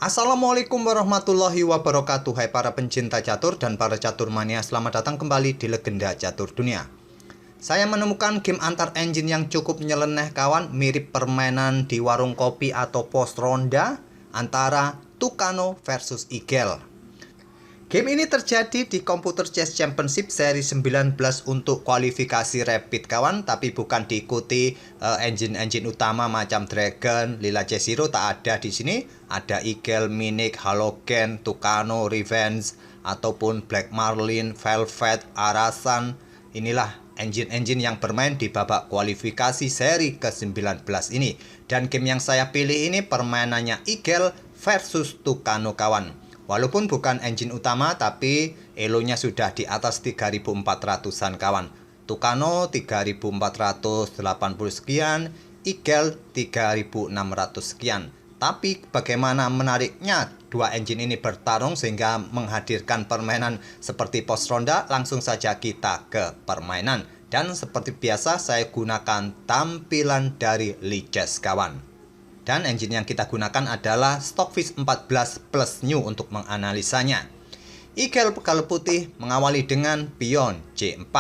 Assalamualaikum warahmatullahi wabarakatuh. Hai para pencinta catur dan para catur mania, selamat datang kembali di Legenda Catur Dunia. Saya menemukan game antar engine yang cukup nyeleneh kawan, mirip permainan di warung kopi atau pos ronda antara Tucano versus Eagle. Game ini terjadi di Computer Chess Championship seri 19 untuk kualifikasi rapid kawan, tapi bukan diikuti engine-engine utama macam Dragon, Lila Chess Hero, tak ada di sini. Ada Eagle, Minik, Halogen, Tucano, Revenge, ataupun Black Marlin, Velvet, Arasan. Inilah engine-engine yang bermain di babak kualifikasi seri ke-19 ini. Dan game yang saya pilih ini permainannya Eagle versus Tucano kawan. Walaupun bukan engine utama, tapi elonya sudah di atas 3400-an kawan. Tucano 3480 sekian, Eagle 3600 sekian. Tapi bagaimana menariknya dua engine ini bertarung sehingga menghadirkan permainan seperti pos ronda? Langsung saja kita ke permainan. Dan seperti biasa saya gunakan tampilan dari Lichess kawan. Dan engine yang kita gunakan adalah Stockfish 14 Plus New untuk menganalisanya. Eagle pegal putih mengawali dengan pion C4.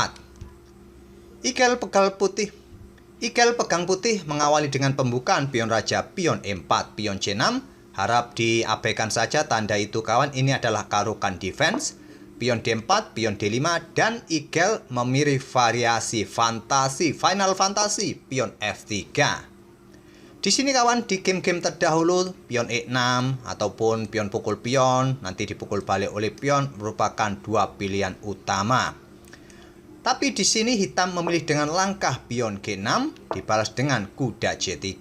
Eagle pegang putih mengawali dengan pembukaan pion raja, pion E4, pion C6. Harap diabaikan saja tanda itu kawan, ini adalah karukan defense. Pion D4, pion D5, dan Eagle memilih variasi fantasi, final fantasi, pion F3. Di sini kawan, di game-game terdahulu pion E6 ataupun pion pukul pion nanti dipukul balik oleh pion merupakan dua pilihan utama. Tapi di sini hitam memilih dengan langkah pion G6 dibalas dengan kuda C3,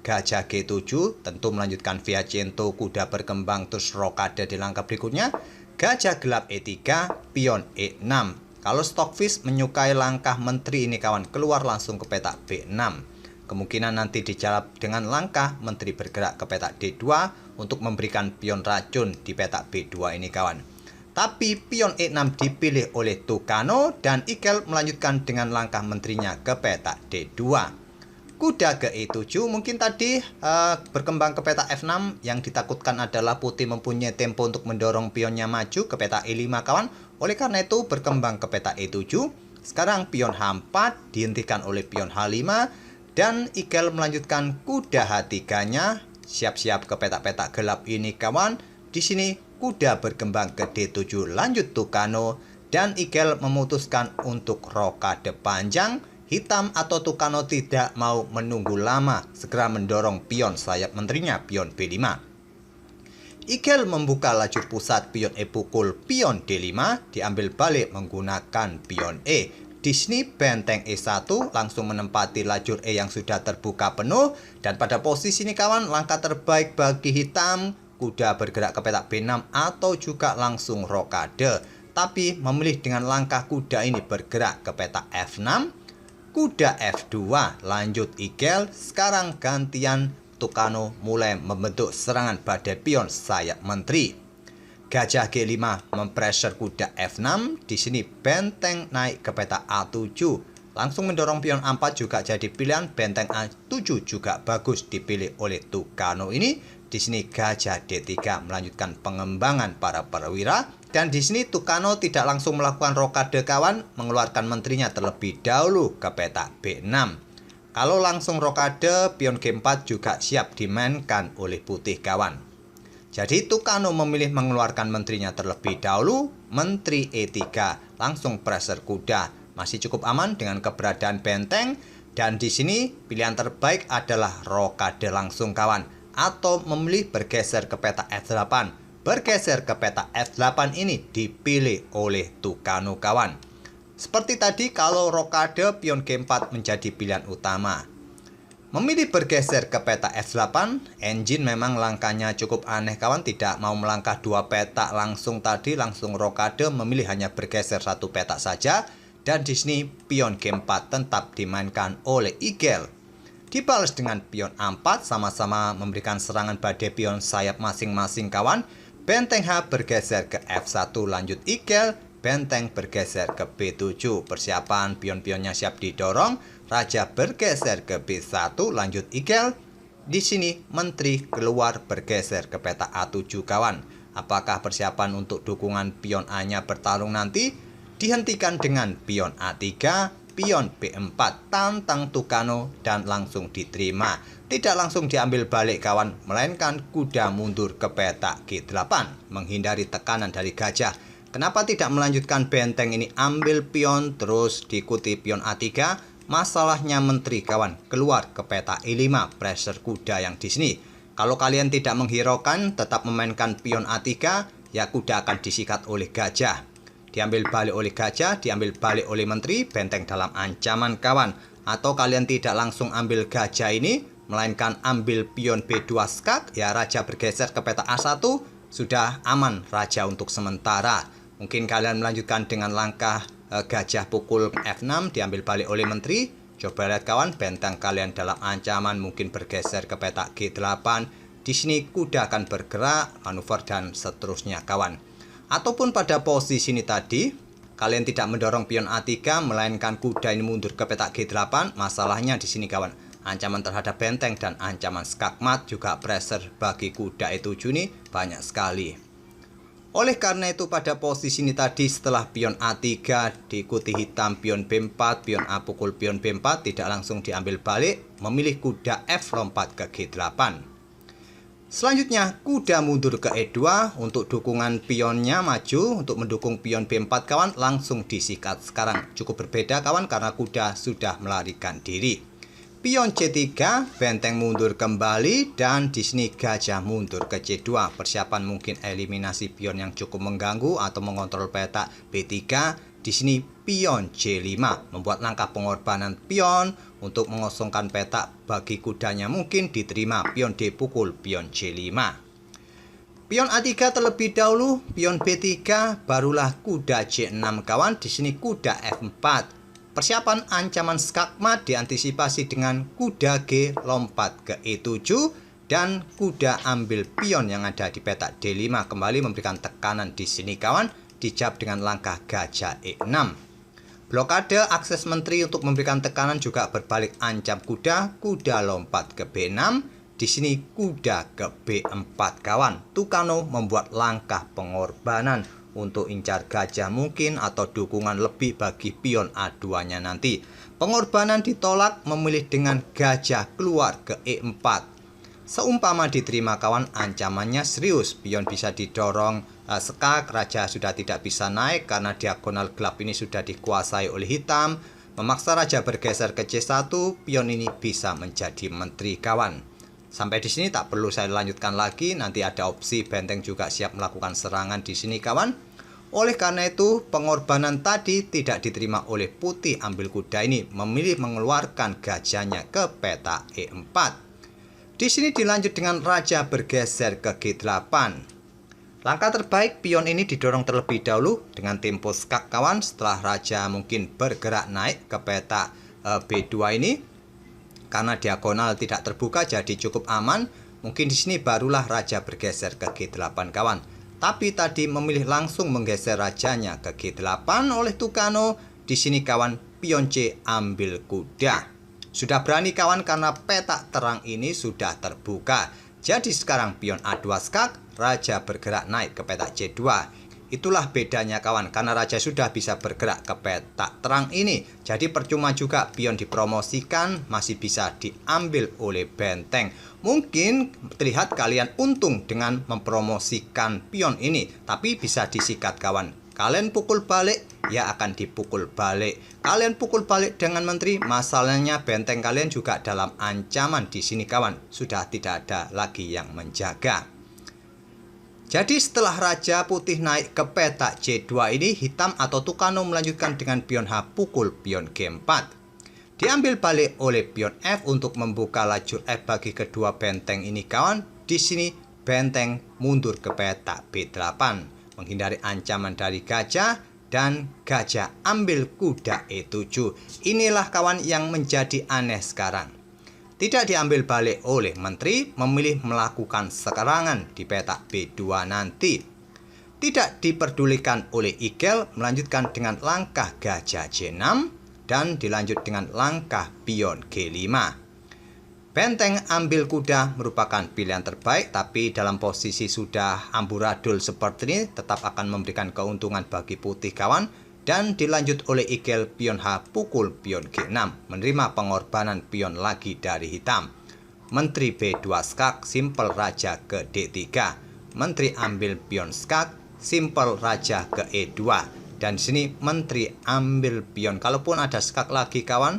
gajah G7, tentu melanjutkan Viacento, kuda berkembang terus rokade di langkah berikutnya, gajah gelap E3, pion E6. Kalau Stockfish menyukai langkah menteri ini kawan, keluar langsung ke petak B6. Kemungkinan nanti dijawab dengan langkah menteri bergerak ke petak D2 untuk memberikan pion racun di petak B2 ini kawan. Tapi pion E6 dipilih oleh Tucano dan Eagle melanjutkan dengan langkah menterinya ke petak D2. Kuda ke E7 mungkin tadi berkembang ke petak F6, yang ditakutkan adalah putih mempunyai tempo untuk mendorong pionnya maju ke petak E5 kawan. Oleh karena itu berkembang ke petak E7. Sekarang pion H4 dihentikan oleh pion H5. Dan Eagle melanjutkan kuda H3-nya, siap-siap ke petak-petak gelap ini kawan. Di sini kuda berkembang ke D7, lanjut Tucano, dan Eagle memutuskan untuk rokade panjang. Hitam atau Tucano tidak mau menunggu lama, segera mendorong pion sayap menterinya, pion B5. Eagle membuka lajur pusat, pion E pukul, pion D5, diambil balik menggunakan pion E. Di sini benteng E1 langsung menempati lajur E yang sudah terbuka penuh. Dan pada posisi ini kawan, langkah terbaik bagi hitam, kuda bergerak ke petak B6 atau juga langsung rokade. Tapi memilih dengan langkah kuda ini bergerak ke petak F6, kuda F2, lanjut Eagle. Sekarang gantian Tucano mulai membentuk serangan badai pion sayap menteri. Gajah G5 mempressure kuda F6. Di sini benteng naik ke petak A7. Langsung mendorong pion A4 juga jadi pilihan. Benteng A7 juga bagus dipilih oleh Tucano ini. Di sini gajah D3 melanjutkan pengembangan para perwira. Dan di sini Tucano tidak langsung melakukan rokade kawan, mengeluarkan menterinya terlebih dahulu ke petak B6. Kalau langsung rokade, pion G4 juga siap dimainkan oleh putih kawan. Jadi Tucano memilih mengeluarkan menterinya terlebih dahulu, menteri E3, langsung pressure kuda. Masih cukup aman dengan keberadaan benteng, dan di sini pilihan terbaik adalah rokade langsung kawan, atau memilih bergeser ke petak F8. Bergeser ke petak F8 ini dipilih oleh Tucano kawan. Seperti tadi, kalau rokade, pion G4 menjadi pilihan utama. Memilih bergeser ke petak F8, engine memang langkahnya cukup aneh kawan, tidak mau melangkah dua petak langsung tadi, langsung rokade, memilih hanya bergeser satu petak saja. Dan di sini pion G4 tetap dimainkan oleh Eagle. Dibalas dengan pion A4, sama-sama memberikan serangan badai pion sayap masing-masing kawan. Benteng H bergeser ke F1, lanjut Eagle. Benteng bergeser ke B7, persiapan pion-pionnya siap didorong. Raja bergeser ke B1, lanjut Eagle. Di sini menteri keluar bergeser ke peta A7 kawan. Apakah persiapan untuk dukungan pion A-nya bertarung nanti dihentikan dengan pion A3, pion B4, tantang Tucano dan langsung diterima. Tidak langsung diambil balik kawan, melainkan kuda mundur ke peta G8 menghindari tekanan dari gajah. Kenapa tidak melanjutkan benteng ini ambil pion terus diikuti pion A3? Masalahnya menteri kawan keluar ke peta E5 pressure kuda yang di sini. Kalau kalian tidak menghiraukan tetap memainkan pion A3, ya kuda akan disikat oleh gajah. Diambil balik oleh gajah, diambil balik oleh menteri, benteng dalam ancaman kawan. Atau kalian tidak langsung ambil gajah ini, melainkan ambil pion B2 skak, ya raja bergeser ke peta A1, sudah aman raja untuk sementara. Mungkin kalian melanjutkan dengan langkah gajah pukul F6 diambil balik oleh menteri. Coba lihat kawan, benteng kalian dalam ancaman mungkin bergeser ke peta G8. Di sini kuda akan bergerak, manuver dan seterusnya kawan. Ataupun pada posisi ini tadi, kalian tidak mendorong pion A3 melainkan kuda ini mundur ke peta G8. Masalahnya di sini kawan, ancaman terhadap benteng dan ancaman skakmat juga pressure bagi kuda E7 ini banyak sekali. Oleh karena itu pada posisi ini tadi setelah pion A3 diikuti hitam pion B4, pion A pukul pion B4 tidak langsung diambil balik, memilih kuda F lompat ke G8. Selanjutnya kuda mundur ke E2 untuk dukungan pionnya maju untuk mendukung pion B4 kawan langsung disikat. Sekarang cukup berbeda kawan karena kuda sudah melarikan diri. Pion C3, benteng mundur kembali dan di sini gajah mundur ke C2. Persiapan mungkin eliminasi pion yang cukup mengganggu atau mengontrol peta B3. Di sini pion C5 membuat langkah pengorbanan pion untuk mengosongkan peta bagi kudanya mungkin diterima pion D pukul pion C5. Pion A3 terlebih dahulu, pion B3 barulah kuda C6 kawan. Di sini kuda F4. Persiapan ancaman skakmat diantisipasi dengan kuda G lompat ke E7 dan kuda ambil pion yang ada di peta D5 kembali memberikan tekanan di sini kawan, dijawab dengan langkah gajah E6. Blokade akses menteri untuk memberikan tekanan juga berbalik ancam kuda, kuda lompat ke B6, di sini kuda ke B4 kawan. Tucano membuat langkah pengorbanan untuk incar gajah mungkin atau dukungan lebih bagi pion A2-nya nanti. Pengorbanan ditolak memilih dengan gajah keluar ke E4. Seumpama diterima kawan ancamannya serius. Pion bisa didorong skak, raja sudah tidak bisa naik karena diagonal gelap ini sudah dikuasai oleh hitam. Memaksa raja bergeser ke C1, pion ini bisa menjadi menteri kawan. Sampai di sini tak perlu saya lanjutkan lagi, nanti ada opsi benteng juga siap melakukan serangan di sini kawan. Oleh karena itu, pengorbanan tadi tidak diterima oleh putih ambil kuda ini, memilih mengeluarkan gajahnya ke peta E4. Di sini dilanjut dengan raja bergeser ke G8. Langkah terbaik pion ini didorong terlebih dahulu dengan tempo skak kawan setelah raja mungkin bergerak naik ke peta B2 ini. Karena diagonal tidak terbuka jadi cukup aman, mungkin di sini barulah raja bergeser ke G8 kawan. Tapi tadi memilih langsung menggeser rajanya ke G8 oleh Tucano. Di sini kawan pion C ambil kuda. Sudah berani kawan karena peta terang ini sudah terbuka. Jadi sekarang pion A2 skak, raja bergerak naik ke peta C2. Itulah bedanya kawan, karena raja sudah bisa bergerak ke peta terang ini. Jadi percuma juga pion dipromosikan, masih bisa diambil oleh benteng. Mungkin terlihat kalian untung dengan mempromosikan pion ini, tapi bisa disikat kawan. Kalian pukul balik, ya akan dipukul balik. Kalian pukul balik dengan menteri, masalahnya benteng kalian juga dalam ancaman di sini kawan. Sudah tidak ada lagi yang menjaga. Jadi setelah raja putih naik ke peta C2 ini, hitam atau Tucano melanjutkan dengan pion H pukul pion G4. Diambil balik oleh pion F untuk membuka lajur F bagi kedua benteng ini kawan. Di sini benteng mundur ke peta B8, menghindari ancaman dari gajah dan gajah ambil kuda E7. Inilah kawan yang menjadi aneh sekarang. Tidak diambil balik oleh menteri, memilih melakukan serangan di peta B2 nanti. Tidak diperdulikan oleh Igel, melanjutkan dengan langkah gajah C6 dan dilanjut dengan langkah pion G5. Benteng ambil kuda merupakan pilihan terbaik, tapi dalam posisi sudah amburadul seperti ini tetap akan memberikan keuntungan bagi putih kawan. Dan dilanjut oleh Igel pion H pukul pion G6, menerima pengorbanan pion lagi dari hitam. Menteri B2 skak, simpel raja ke D3. Menteri ambil pion skak, simpel raja ke E2. Dan sini menteri ambil pion, kalaupun ada skak lagi kawan,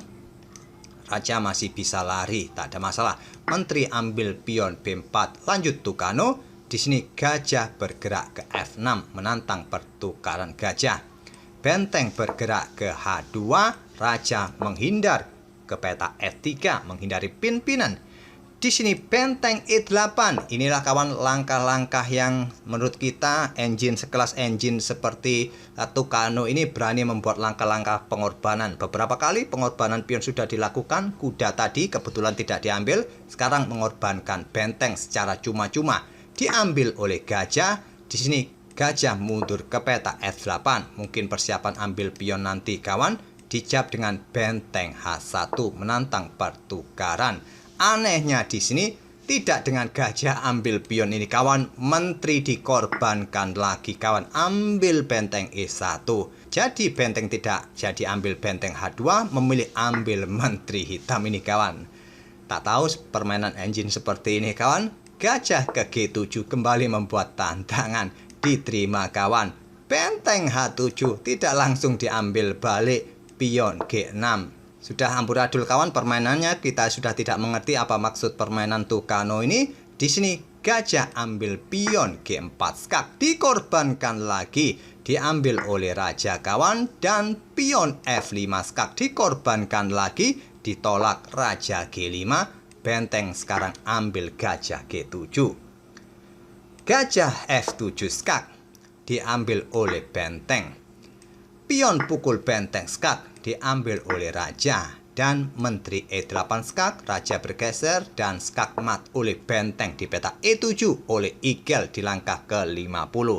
raja masih bisa lari, tak ada masalah. Menteri ambil pion B4, lanjut Tucano. Di sini gajah bergerak ke F6, menantang pertukaran gajah. Benteng bergerak ke H2, raja menghindar ke peta F3, menghindari pin-pinan. Di sini benteng E8. Inilah kawan langkah-langkah yang menurut kita engine sekelas engine seperti Tucano ini berani membuat langkah-langkah pengorbanan. Beberapa kali pengorbanan pion sudah dilakukan, kuda tadi kebetulan tidak diambil, sekarang mengorbankan benteng secara cuma-cuma. Diambil oleh gajah, di sini gajah mundur ke peta F8. Mungkin persiapan ambil pion nanti kawan. Dijawab dengan benteng H1, menantang pertukaran. Anehnya di sini tidak dengan gajah ambil pion ini kawan. Menteri dikorbankan lagi kawan. Ambil benteng E1. Jadi benteng tidak jadi ambil benteng H2, memilih ambil menteri hitam ini kawan. Tak tahu permainan engine seperti ini kawan. Gajah ke G7 kembali membuat tantangan. Diterima kawan. Benteng H7 tidak langsung diambil balik pion G6. Sudah amburadul kawan permainannya, kita sudah tidak mengerti apa maksud permainan Tucano ini. Di sini gajah ambil pion G4 skak, dikorbankan lagi, diambil oleh raja kawan. Dan pion F5 skak dikorbankan lagi, ditolak raja G5. Benteng sekarang ambil gajah G7. Gajah F7 skak diambil oleh benteng. Pion pukul benteng skak diambil oleh raja. Dan menteri E8 skak, raja bergeser dan skak mat oleh benteng di peta E7 oleh Igel di langkah ke-50.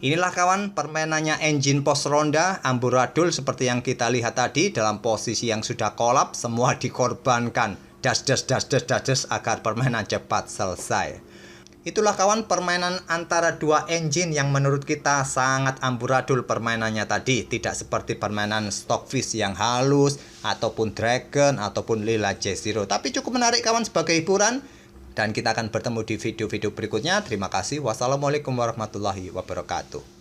Inilah kawan permainannya engine pos ronda amburadul seperti yang kita lihat tadi. Dalam posisi yang sudah kolap, semua dikorbankan. Das agar permainan cepat selesai. Itulah kawan permainan antara dua engine yang menurut kita sangat amburadul permainannya tadi. Tidak seperti permainan Stockfish yang halus, ataupun Dragon, ataupun Lila J0. Tapi cukup menarik kawan sebagai hiburan. Dan kita akan bertemu di video-video berikutnya. Terima kasih. Wassalamualaikum warahmatullahi wabarakatuh.